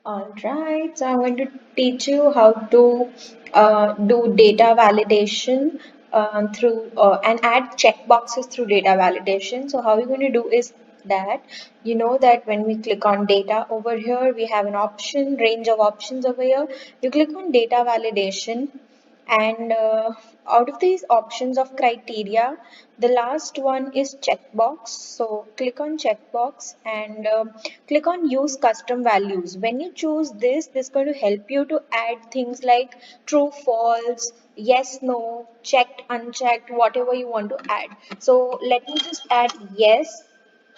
All right, so I'm going to teach you how to do data validation through and add checkboxes through data validation. So how we're going to do is that you know that when we click on data over here, we have an option, range of options over here. You click on data validation and out of these options of criteria, the last one is checkbox. So click on checkbox and click on use custom values. When you choose this is going to help you to add things like true, false, yes, no, checked, unchecked, whatever you want to add. So let me just add yes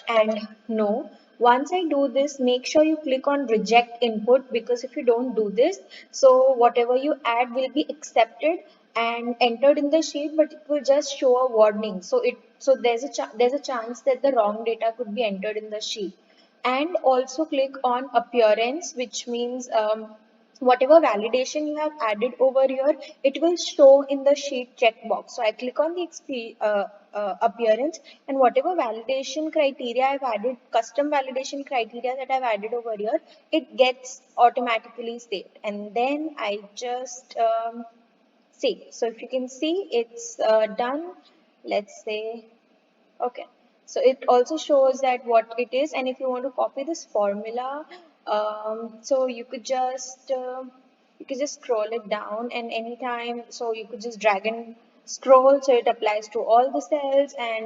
and no. Once I do this, make sure you click on reject input, because if you don't do this, so whatever you add will be accepted and entered in the sheet, but it will just show a warning. So there's a chance that the wrong data could be entered in the sheet. And also click on appearance, which means whatever validation you have added over here, it will show in the sheet checkbox. So I click on the appearance, and whatever validation criteria I've added, custom validation criteria that I've added over here, it gets automatically saved. And then I just save. So if you can see, it's done. Let's say okay, so it also shows that what it is, and if you want to copy this formula, so you could just scroll it down, and anytime, so you could just drag and scroll, so it applies to all the cells, and